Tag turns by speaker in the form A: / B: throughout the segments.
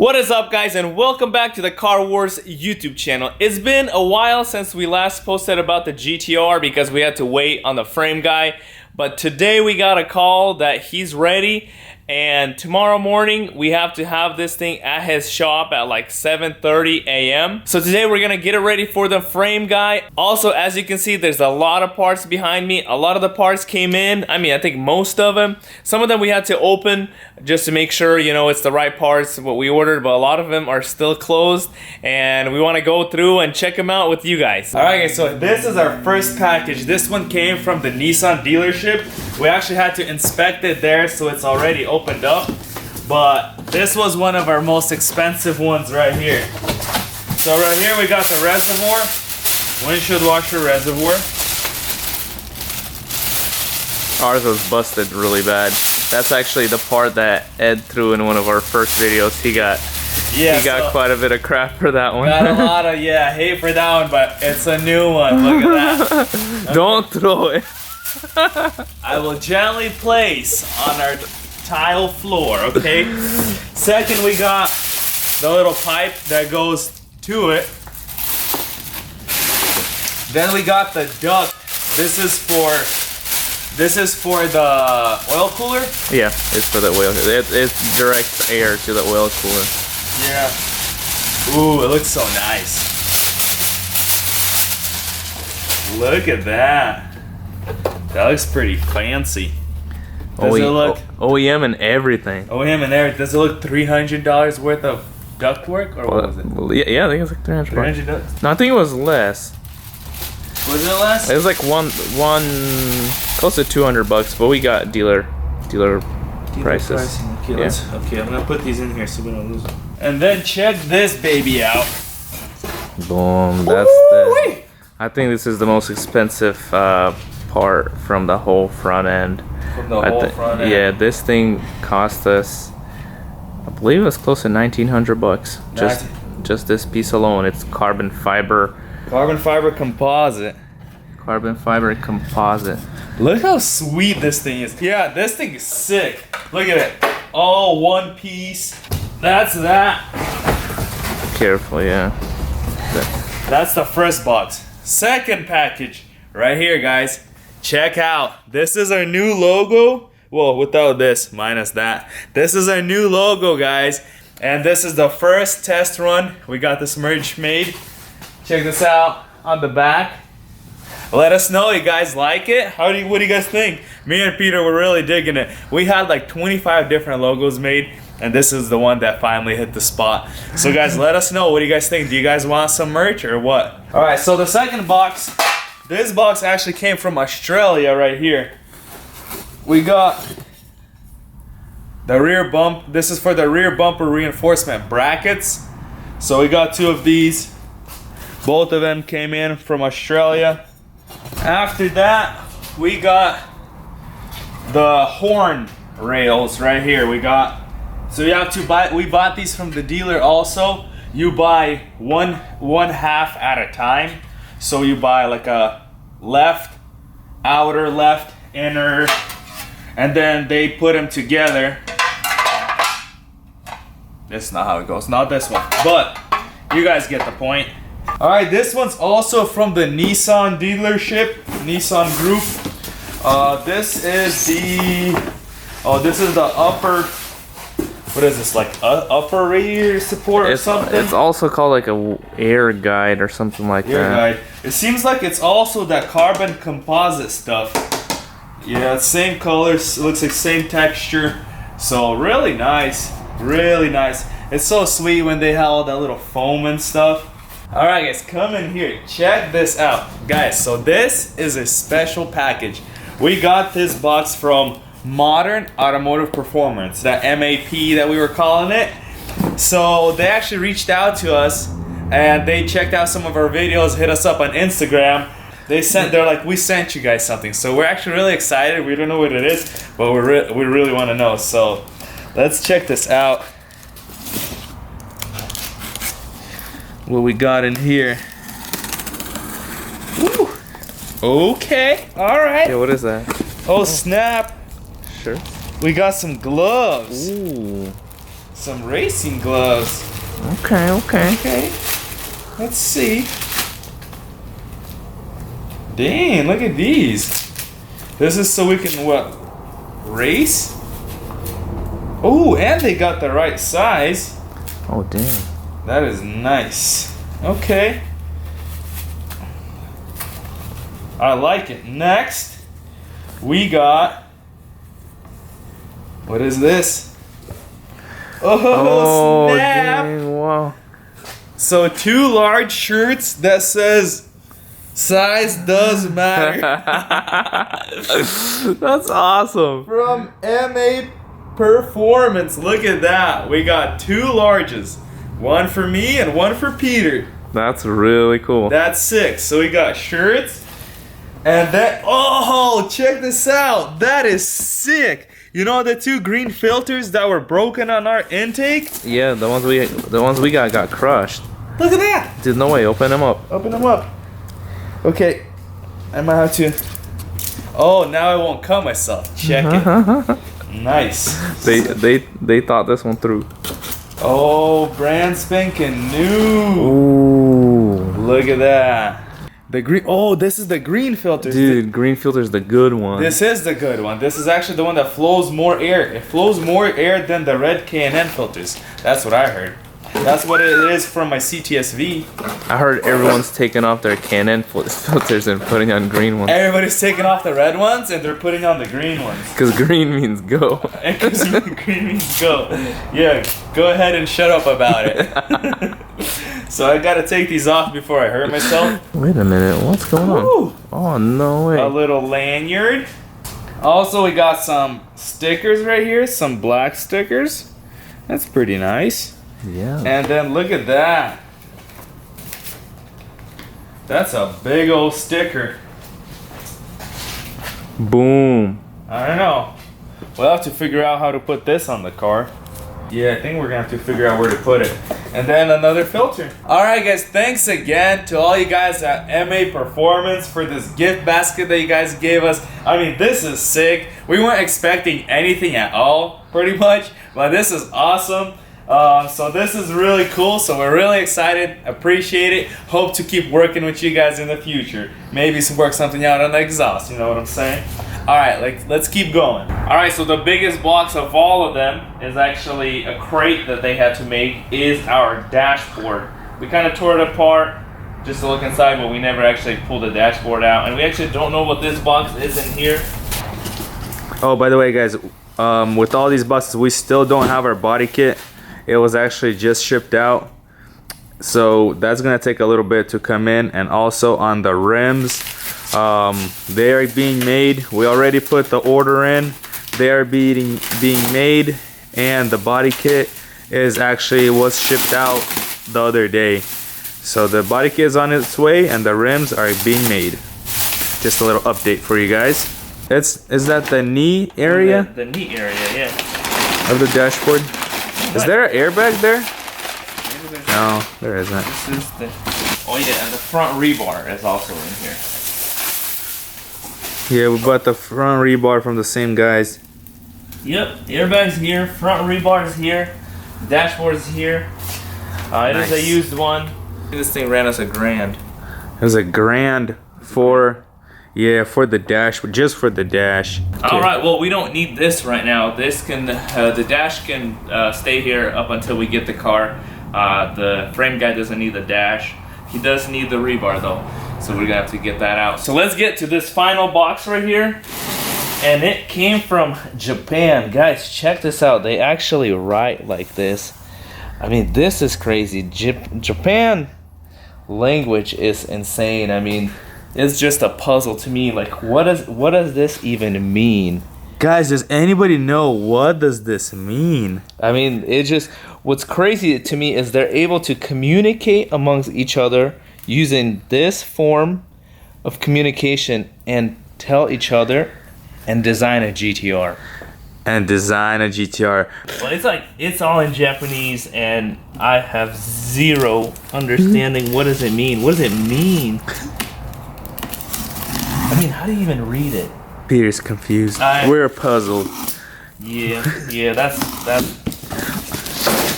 A: What is up, guys, and welcome back to the Car Wars YouTube channel. It's been a while since we last posted about the GT-R because we had to wait on the frame guy, but today we got a call that he's ready, and tomorrow morning we have to have this thing at his shop at like 7:30 a.m. So today we're gonna get it ready for the frame guy. Also, as you can see, there's a lot of parts behind me. A lot of the parts came in. I mean, I think most of them. Some of them we had to open just to make sure, you know, it's the right parts, what we ordered, but a lot of them are still closed, and we want to go through and check them out with you guys. All right, guys, so this is our first package. This one came from the Nissan dealership. We actually had to inspect it there, so it's already opened up, but this was one of our most expensive ones right here. So right here we got the reservoir, windshield washer reservoir. Ours was busted really bad. That's actually the part that Ed threw in one of our first videos. He got quite a bit of crap for that one. Got a lot of hate for that one, but it's a new one. Look at that. Okay. Don't throw it. I will gently place on our tile floor, okay? Second, we got the little pipe that goes to it. Then we got the duct. This is for the oil cooler? Yeah, it's for the oil. It directs air to the oil cooler. Yeah. Ooh, it looks so nice. Look at that. That looks pretty fancy. Does it look OEM and everything? OEM and everything. Does it look $300 worth of duct work, or what was it? Well, yeah, I think it was like $300. No, I think it was less. Was it less? It was like one close to $200, but we got dealer prices. Okay, yeah. Okay, I'm gonna put these in here so we don't lose them. And then check this baby out. Boom. That's the. I think this is the most expensive part from the whole front end. From the whole front end. Yeah, this thing cost us, I believe it was close to $1,900. Just this piece alone. It's carbon fiber. Carbon fiber composite. Carbon fiber composite. Look how sweet this thing is. Yeah, this thing is sick. Look at it. All one piece. That's that. Careful, yeah. That's the first box. Second package. Right here, guys. Check out. This is our new logo. Well, without this, minus that. This is our new logo, guys. And this is the first test run. We got this merge made. Check this out on the back. Let us know you guys like it. What do you guys think? Me and Peter were really digging it. We had like 25 different logos made, and this is the one that finally hit the spot. So guys, let us know. What do you guys think? Do you guys want some merch or what? All right, so the second box, this box actually came from Australia right here. We got the rear bump. This is for the rear bumper reinforcement brackets. So we got two of these. Both of them came in from Australia. After that, we got the horn rails right here. So you have to buy. We bought these from the dealer also. You buy one half at a time. So you buy like a left, outer left, inner, and then they put them together. This is not how it goes. Not this one, but you guys get the point. All right, this one's also from the Nissan dealership, Nissan group. This is the upper. What is this, like upper radiator support or something? It's also called like a air guide or something like that. Air guide. It seems like it's also that carbon composite stuff. Yeah, same colors. It looks like same texture. So really nice, really nice. It's so sweet when they have all that little foam and stuff. All right, guys, come in here. Check this out, guys. So this is a special package. We got this box from Modern Automotive Performance, that MAP that we were calling it. So they actually reached out to us and they checked out some of our videos, hit us up on Instagram. They're like, we sent you guys something. So we're actually really excited. We don't know what it is, but we really want to know. So let's check this out. What we got in here. Woo. Okay, all right. Yeah, what is that? Oh, snap. Sure. We got some gloves. Ooh. some racing gloves. Okay. Let's see. Dang, look at these. This is so we can what? Race? Oh, and they got the right size.
B: Oh, damn.
A: That is nice. Okay. I like it. Next, we got... What is this? Oh, snap!
B: Dang, wow.
A: So 2 large shirts that says size does matter.
B: That's awesome.
A: From MA Performance. Look at that. We got 2 larges. One for me and one for Peter.
B: That's really cool.
A: That's 6. So we got shirts. And that, oh, check this out. That is sick. You know the 2 green filters that were broken on our intake?
B: Yeah, the ones we got crushed.
A: Look at that.
B: Dude, no way, open them up.
A: Open them up. Okay, I might have to. Oh, now I won't cut myself. Check it. Nice.
B: They thought this one through.
A: Oh, brand spanking new.
B: Ooh.
A: Look at that. The green. Oh, this is the green filters.
B: Dude, green filter's the good one.
A: This is the good one. This is actually the one that flows more air. It flows more air than the red K&N filters. That's what I heard. That's what it is from my CTSV.
B: I heard everyone's taking off their K&N filters and putting on green ones.
A: Everybody's taking off the red ones and they're putting on the green ones.
B: Because green means go.
A: Because green means go. Yeah, go ahead and shut up about it. So I gotta take these off before I hurt myself.
B: Wait a minute, what's going on?
A: Ooh.
B: Oh, no way.
A: A little lanyard. Also, we got some stickers right here, some black stickers. That's pretty nice.
B: Yeah.
A: And then look at that. That's a big old sticker.
B: Boom.
A: I don't know. We'll have to figure out how to put this on the car. Yeah, I think we're gonna have to figure out where to put it. And then another filter. Alright guys, thanks again to all you guys at MA Performance for this gift basket that you guys gave us. I mean, this is sick. We weren't expecting anything at all, pretty much, but this is awesome. So this is really cool, so we're really excited, appreciate it, hope to keep working with you guys in the future. Maybe work something out on the exhaust, you know what I'm saying? Alright, let's keep going. Alright, so the biggest box of all of them is actually a crate that they had to make, is our dashboard. We kind of tore it apart just to look inside, but we never actually pulled the dashboard out, and we actually don't know what this box is in here.
B: Oh, by the way guys, with all these boxes, we still don't have our body kit. It was actually just shipped out, so that's gonna take a little bit to come in. And also on the rims, they are being made. We already put the order in. They are being made, and the body kit was shipped out the other day. So the body kit is on its way and the rims are being made. Just a little update for you guys. Is that the knee area?
A: The knee area, yeah.
B: Of the dashboard. Is there an airbag there? No, there isn't.
A: This is the... Oh yeah, and the front rebar is also in here.
B: Yeah, we bought the front rebar from the same guys.
A: Yep, the airbag's here, front rebar is here, dashboard is here. It is a used one. This thing ran us $1,000.
B: It was $1,000 for... Yeah, for the dash, just for the dash.
A: All right, well, we don't need this right now. This can, the dash can stay here up until we get the car. The frame guy doesn't need the dash. He does need the rebar though, so we're gonna have to get that out. So let's get to this final box right here. And it came from Japan. Guys, check this out. They actually write like this. I mean, this is crazy. Japan language is insane. I mean, it's just a puzzle to me. Like, what does this even mean?
B: Guys, does anybody know what does this mean?
A: I mean, what's crazy to me is they're able to communicate amongst each other using this form of communication and tell each other and design a GTR. Well, it's all in Japanese and I have zero understanding. What does it mean? What does it mean? I mean, how do you even read it?
B: Peter's confused. We're puzzled.
A: Yeah, that's.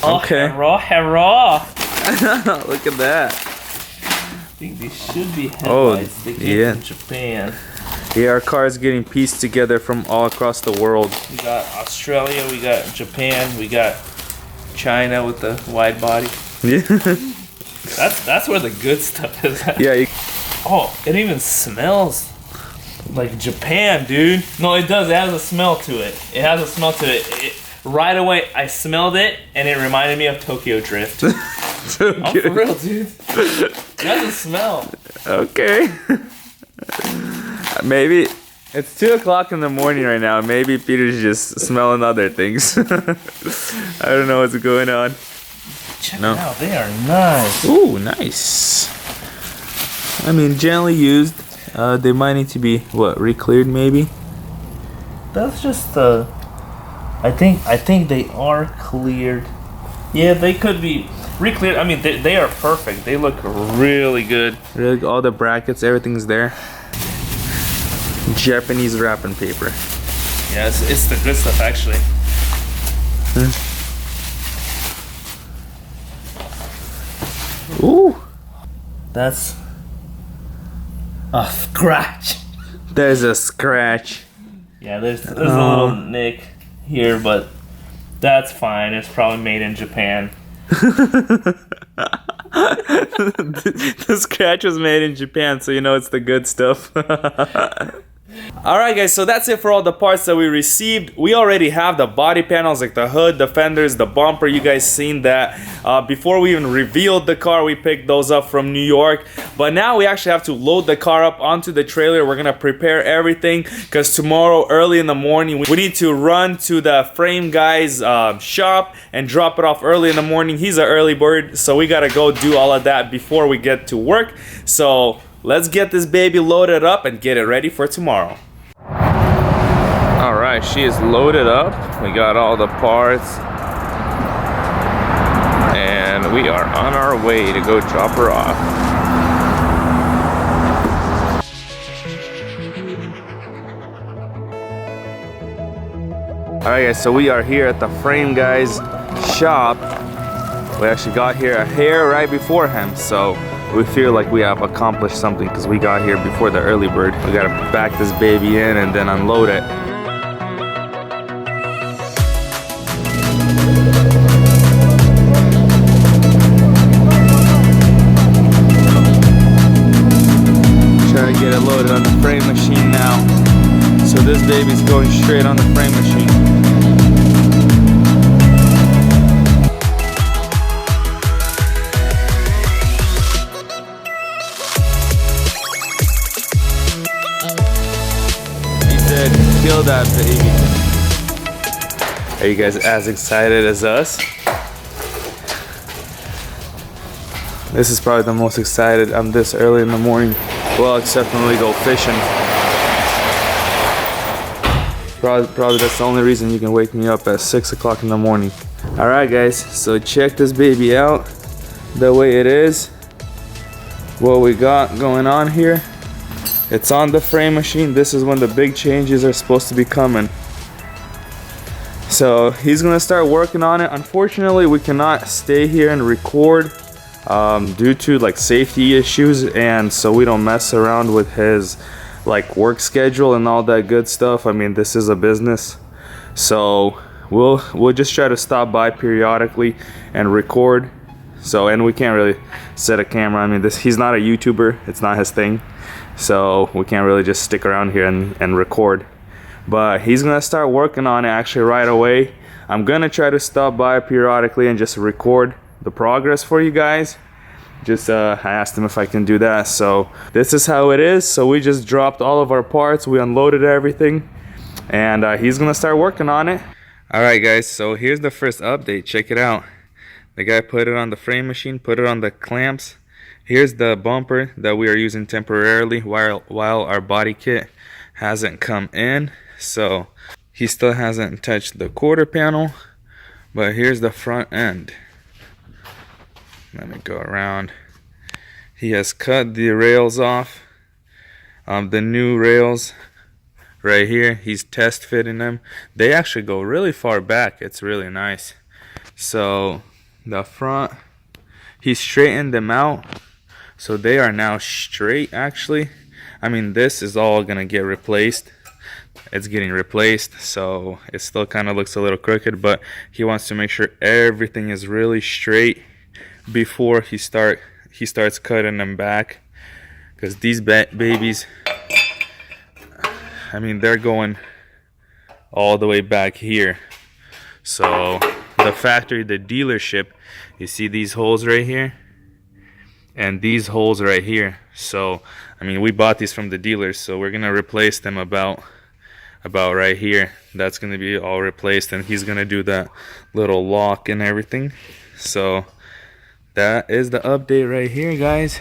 B: Okay.
A: Hurrah, hurrah.
B: Look at that.
A: I think these should be headlights. They came from Japan.
B: Yeah, our car is getting pieced together from all across the world.
A: We got Australia, we got Japan, we got China with the wide body.
B: Yeah.
A: That's where the good stuff is at.
B: Yeah.
A: Oh, it even smells like Japan, dude. No, it does. It has a smell to it. It has a smell to it. Right away, I smelled it, and it reminded me of Tokyo Drift. I'm for real, dude. It has a smell.
B: Okay. Maybe it's 2 o'clock in the morning right now. Maybe Peter's just smelling other things. I don't know what's going on.
A: Check it out. They are nice.
B: Ooh, nice. I mean, gently used. They might need to be re-cleared maybe.
A: That's just I think they are cleared. Yeah, they could be re-cleared. I mean, they are perfect. They look really good.
B: Really, all the brackets, everything's there. Japanese wrapping paper.
A: Yeah, it's the good stuff actually.
B: Ooh,
A: that's a scratch.
B: There's a scratch.
A: Yeah, there's a little nick here, but that's fine. It's probably made in Japan.
B: The scratch was made in Japan, so you know it's the good stuff. Alright guys, so that's it for all the parts that we received. We already have the body panels, like the hood, the fenders, the bumper. You guys seen that. Before we even revealed the car, we picked those up from New York. But now we actually have to load the car up onto the trailer. We're gonna prepare everything, because tomorrow early in the morning we need to run to the frame guy's shop and drop it off early in the morning. He's an early bird, so we gotta go do all of that before we get to work. So let's get this baby loaded up and get it ready for tomorrow. Alright, she is loaded up. We got all the parts. And we are on our way to go drop her off. Alright guys, so we are here at the frame guy's shop. We actually got here a hair right before him, so we feel like we have accomplished something because we got here before the early bird. We gotta back this baby in and then unload it. Trying to get it loaded on the frame machine now. So this baby's going straight on the frame machine. Kill that baby. Are you guys as excited as us? This is probably the most excited I'm this early in the morning. Well, except when we go fishing. Probably that's the only reason you can wake me up at 6 o'clock in the morning. Alright guys, so check this baby out the way it is. What we got going on here. It's on the frame machine. This is when the big changes are supposed to be coming. So he's gonna start working on it. Unfortunately, we cannot stay here and record due to like safety issues, and so we don't mess around with his like work schedule and all that good stuff. I mean, this is a business, so we'll just try to stop by periodically and record. So, and we can't really set a camera. I mean, he's not a YouTuber. It's not his thing. So we can't really just stick around here and record. But he's gonna start working on it actually right away. I'm gonna try to stop by periodically and just record the progress for you guys. I asked him if I can do that. So this is how it is. So we just dropped all of our parts. We unloaded everything. And he's gonna start working on it. Alright guys, so here's the first update. Check it out. The guy put it on the frame machine, put it on the clamps. Here's the bumper that we are using temporarily while our body kit hasn't come in. So he still hasn't touched the quarter panel, but here's the front end. Let me go around. He has cut the rails off. The new rails right here, he's test fitting them. They actually go really far back. It's really nice. So the front. He straightened them out, so they are now straight actually. I mean, this is all gonna get replaced. It's getting replaced, so it still kind of looks a little crooked, but he wants to make sure everything is really straight before he starts cutting them back, because these babies, I mean, they're going all the way back here. So the factory, the dealership, you see these holes right here and these holes right here. So I mean, we bought these from the dealers, so we're gonna replace them about right here. That's gonna be all replaced, and he's gonna do that little lock and everything. So that is the update right here, guys.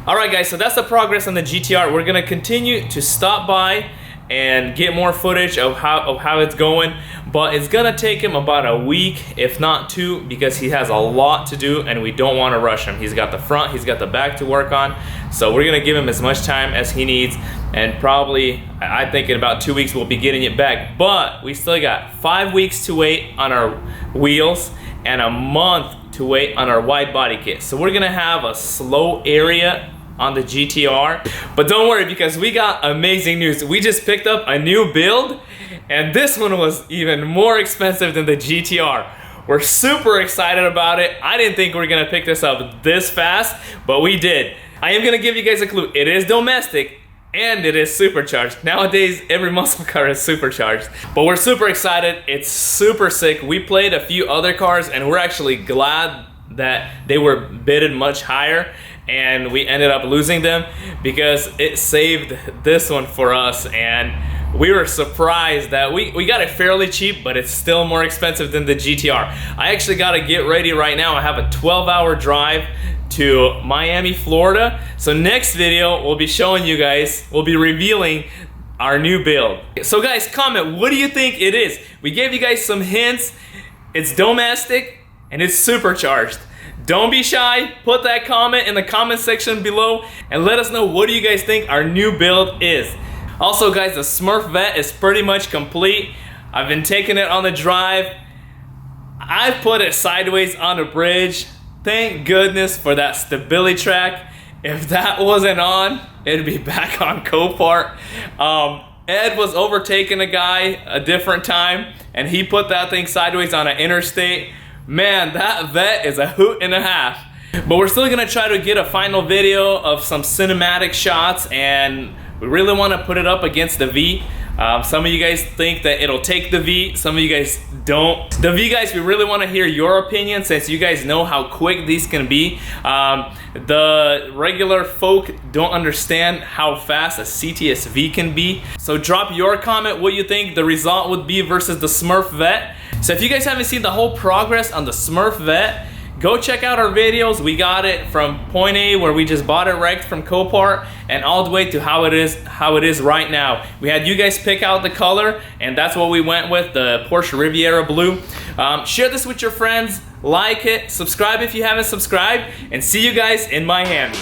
A: All right, guys, so that's the progress on the GTR. We're gonna continue to stop by and get more footage of how it's going, but it's gonna take him about a week, if not 2, because he has a lot to do and we don't want to rush him. He's got the front, he's got the back to work on, so we're gonna give him as much time as he needs, and probably, I think in about 2 weeks we'll be getting it back. But we still got 5 weeks to wait on our wheels and a month to wait on our wide body kit. So we're gonna have a slow area on the GTR, but don't worry, because we got amazing news. We just picked up a new build, and this one was even more expensive than the GTR. We're super excited about it. I didn't think we were gonna pick this up this fast, but we did. I am gonna give you guys a clue. It is domestic and it is supercharged. Nowadays, every muscle car is supercharged, but we're super excited. It's super sick. We played a few other cars and we're actually glad that they were bidded much higher and we ended up losing them, because it saved this one for us, and we were surprised that we got it fairly cheap, but it's still more expensive than the GTR. I actually got to get ready right now. I have a 12-hour drive to Miami, Florida. So next video, we'll be showing you guys, we'll be revealing our new build. So guys, comment, what do you think it is? We gave you guys some hints. It's domestic and it's supercharged. Don't be shy, put that comment in the comment section below and let us know, what do you guys think our new build is. Also guys, the Smurf vet is pretty much complete. I've been taking it on the drive. I've put it sideways on the bridge. Thank goodness for that stability track. If that wasn't on, it'd be back on copart. Ed was overtaking a guy a different time and he put that thing sideways on an interstate. Man, that vet is a hoot and a half. But we're still gonna try to get a final video of some cinematic shots, and we really want to put it up against the V. Some of you guys think that it'll take the V, some of you guys don't. The V guys, we really want to hear your opinion, since you guys know how quick these can be. The regular folk don't understand how fast a CTS V can be. So drop your comment what you think the result would be versus the Smurf vet. So if you guys haven't seen the whole progress on the Smurf vet, go check out our videos. We got it from point A, where we just bought it wrecked from Copart, and all the way to how it is right now. We had you guys pick out the color, and that's what we went with, the Porsche Riviera Blue. Share this with your friends, like it, subscribe if you haven't subscribed, and see you guys in Miami.